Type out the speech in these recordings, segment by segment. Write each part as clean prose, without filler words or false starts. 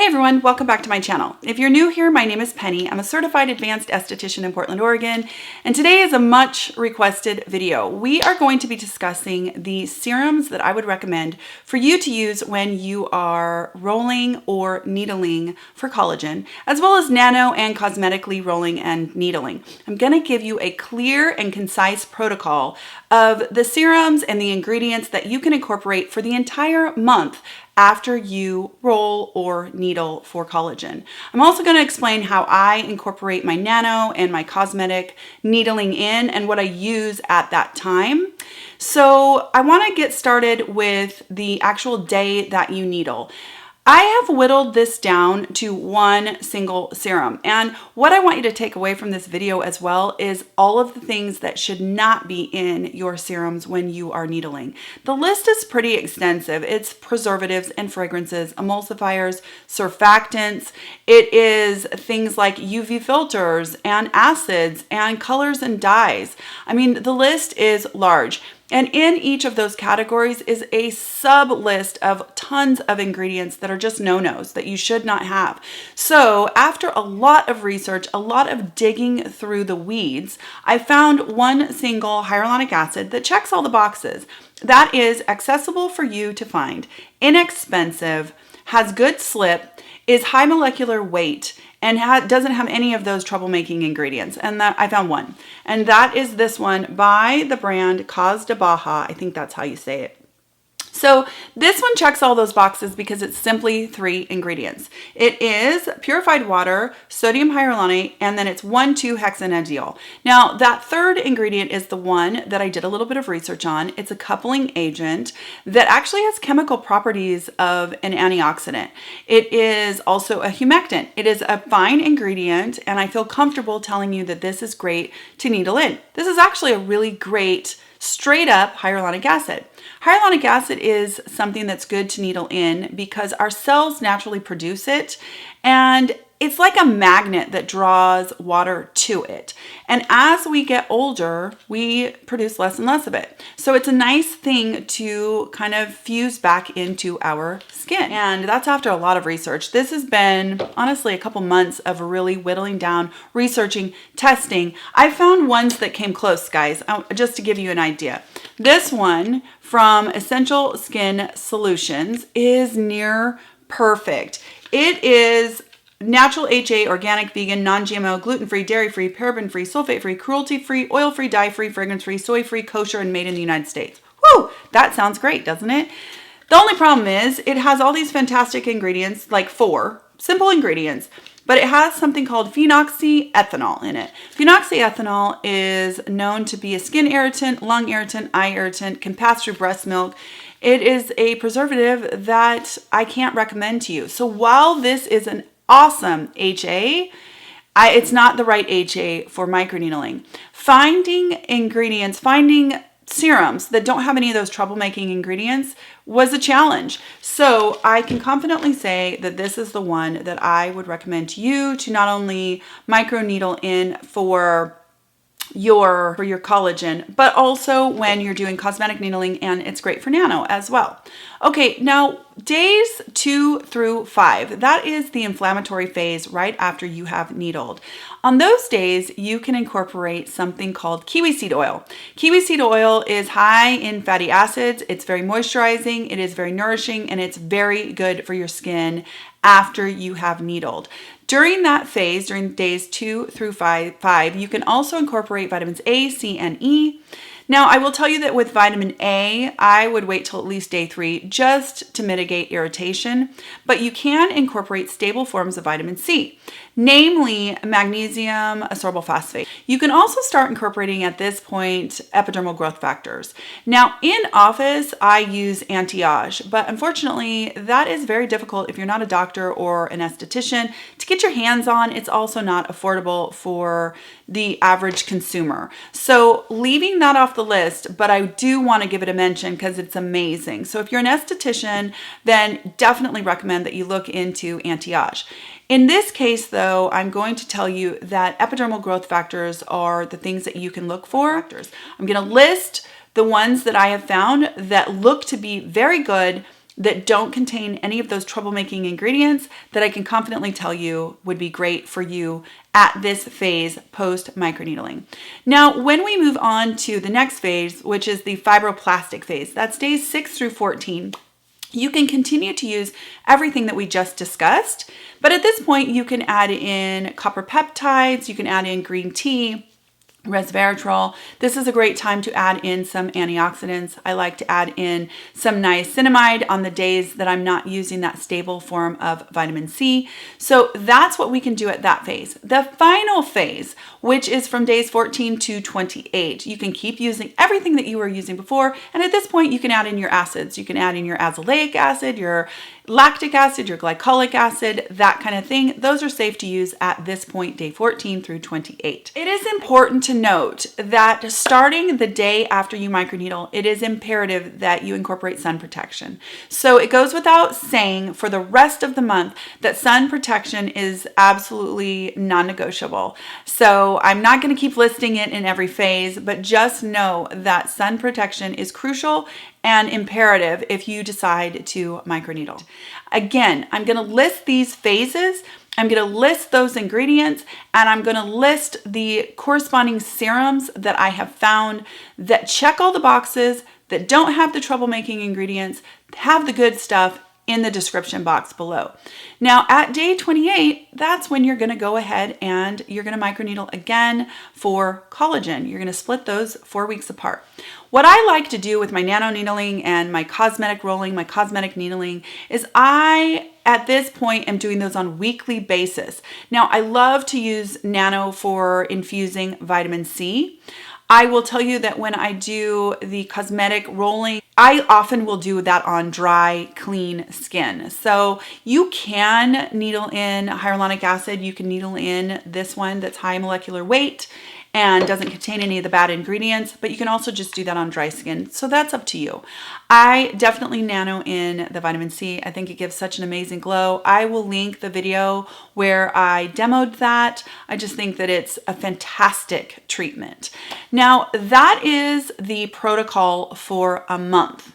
Hey everyone, welcome back to my channel. If you're new here, my name is Penny. I'm a certified advanced esthetician in Portland, Oregon, and today is a much requested video. We are going to be discussing the serums that I would recommend for you to use when you are rolling or needling for collagen, as well as nano and cosmetically rolling and needling. I'm going to give you a clear and concise protocol of the serums and the ingredients that you can incorporate for the entire month after you roll or needle for collagen. I'm also going to explain how I incorporate my nano and my cosmetic needling in and what I use at that time. So I want to get started with the actual day that you needle. I have whittled this down to one single serum, and what I want you to take away from this video as well is all of the things that should not be in your serums when you are needling. The list is pretty extensive. It's preservatives and fragrances, emulsifiers, surfactants. It is things like UV filters and acids and colors and dyes. I mean, the list is large. And in each of those categories is a sub list of tons of ingredients that are just no-nos that you should not have. So after a lot of research, a lot of digging through the weeds, I found one single hyaluronic acid that checks all the boxes. That is accessible for you to find, inexpensive, has good slip, is high molecular weight, and doesn't have any of those troublemaking ingredients. And that I found one. And that is this one by the brand Cos de Baja. I think that's how you say it. So this one checks all those boxes because it's simply 3 ingredients. It is purified water, sodium hyaluronate, and then it's 1,2-hexanediol. Now that third ingredient is the one that I did a little bit of research on. It's a coupling agent that actually has chemical properties of an antioxidant. It is also a humectant. It is a fine ingredient, and I feel comfortable telling you that this is great to needle in. This is actually a really great straight up hyaluronic acid. Hyaluronic acid is something that's good to needle in because our cells naturally produce it, and it's like a magnet that draws water to it. And as we get older, we produce less and less of it. So it's a nice thing to kind of fuse back into our skin. And that's after a lot of research. This has been honestly a couple months of really whittling down, researching, testing. I found ones that came close, guys, just to give you an idea. This one from Essential Skin Solutions is near perfect. It is natural HA, organic, vegan, non-GMO, gluten-free, dairy-free, paraben-free, sulfate-free, cruelty-free, oil-free, dye-free, fragrance-free, soy-free, kosher, and made in the United States. Woo! That sounds great, doesn't it? The only problem is it has all these fantastic ingredients, like 4 simple ingredients, but it has something called phenoxyethanol in it. Phenoxyethanol is known to be a skin irritant, lung irritant, eye irritant, can pass through breast milk. It is a preservative that I can't recommend to you. So while this is an awesome HA, it's not the right HA for microneedling. Finding ingredients, finding serums that don't have any of those troublemaking ingredients was a challenge. So I can confidently say that this is the one that I would recommend to you to not only microneedle in for your collagen, but also when you're doing cosmetic needling, and it's great for nano as well. Okay, now days 2 through 5, that is the inflammatory phase right after you have needled. On those days, you can incorporate something called kiwi seed oil. Kiwi seed oil is high in fatty acids. It's very moisturizing, it is very nourishing, and it's very good for your skin after you have needled. During that phase, during days 2 through 5, you can also incorporate vitamins A, C, and E. Now, I will tell you that with vitamin A, I would wait till at least day 3 just to mitigate irritation, but you can incorporate stable forms of vitamin C, namely magnesium ascorbyl phosphate. You can also start incorporating at this point epidermal growth factors. Now, in office, I use anti-age, but unfortunately, that is very difficult if you're not a doctor or an esthetician to get your hands on. It's also not affordable for the average consumer. So leaving that off the list, but I do want to give it a mention because it's amazing. So if you're an esthetician, then definitely recommend that you look into anti-age. In this case, though, I'm going to tell you that epidermal growth factors are the things that you can look for. I'm going to list the ones that I have found that look to be very good that don't contain any of those troublemaking ingredients that I can confidently tell you would be great for you at this phase post microneedling. Now, when we move on to the next phase, which is the fibroplastic phase, that's days 6 through 14, you can continue to use everything that we just discussed, but at this point you can add in copper peptides, you can add in green tea, resveratrol. This is a great time to add in some antioxidants. I like to add in some niacinamide on the days that I'm not using that stable form of vitamin C. So that's what we can do at that phase. The final phase, which is from days 14 to 28, you can keep using everything that you were using before. And at this point, you can add in your acids. You can add in your azelaic acid, your lactic acid, your glycolic acid, that kind of thing. Those are safe to use at this point, day 14 through 28. It is important to note that starting the day after you microneedle, it is imperative that you incorporate sun protection. So it goes without saying for the rest of the month that sun protection is absolutely non-negotiable. So I'm not going to keep listing it in every phase, but just know that sun protection is crucial and imperative if you decide to microneedle. Again, I'm going to list these phases, I'm going to list those ingredients, and I'm going to list the corresponding serums that I have found that check all the boxes, that don't have the troublemaking ingredients, have the good stuff in the description box below. Now at day 28, that's when you're going to go ahead and you're going to microneedle again for collagen. You're going to split those 4 weeks apart. What I like to do with my nano needling and my cosmetic rolling, my cosmetic needling, is I, at this point, am doing those on a weekly basis. Now, I love to use nano for infusing vitamin C. I will tell you that when I do the cosmetic rolling, I often will do that on dry, clean skin. So you can needle in hyaluronic acid. You can needle in this one that's high molecular weight and doesn't contain any of the bad ingredients, but you can also just do that on dry skin. So that's up to you. I definitely nano in the vitamin C. I think it gives such an amazing glow. I will link the video where I demoed that. I just think that it's a fantastic treatment. Now, that is the protocol for a month.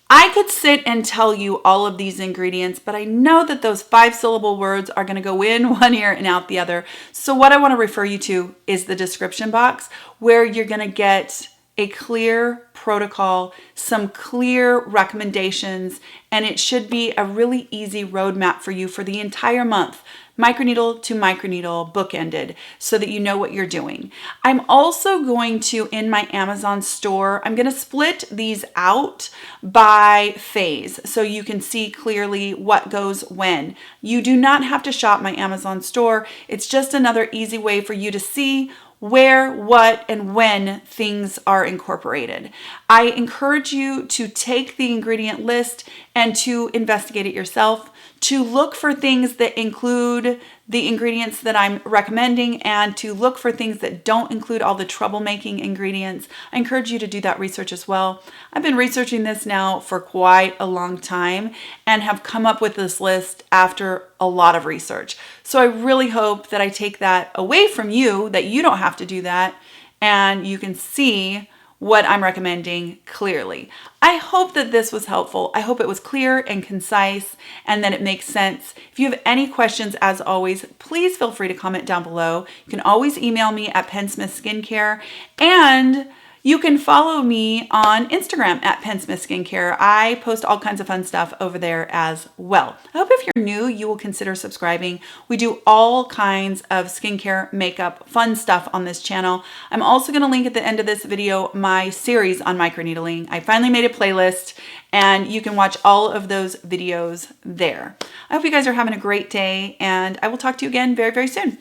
I could sit and tell you all of these ingredients, but I know that those 5-syllable words are going to go in one ear and out the other. So what I want to refer you to is the description box, where you're going to get a clear protocol, some clear recommendations, and it should be a really easy roadmap for you for the entire month. Microneedle to microneedle, bookended, so that you know what you're doing. I'm also going to, in my Amazon store, I'm going to split these out by phase so you can see clearly what goes when. You do not have to shop my Amazon store. It's just another easy way for you to see where, what, and when things are incorporated. I encourage you to take the ingredient list and to investigate it yourself, to look for things that include the ingredients that I'm recommending and to look for things that don't include all the troublemaking ingredients. I encourage you to do that research as well. I've been researching this now for quite a long time and have come up with this list after a lot of research. So I really hope that I take that away from you, that you don't have to do that, and you can see what I'm recommending clearly. I hope that this was helpful. I hope it was clear and concise and that it makes sense. If you have any questions, as always, please feel free to comment down below. You can always email me at PENN.SMITH.SKINCARE, and you can follow me on Instagram at PENN.SMITH.SKINCARE. I post all kinds of fun stuff over there as well. I hope if you're new, you will consider subscribing. We do all kinds of skincare, makeup, fun stuff on this channel. I'm also going to link at the end of this video my series on microneedling. I finally made a playlist and you can watch all of those videos there. I hope you guys are having a great day, and I will talk to you again very, very soon.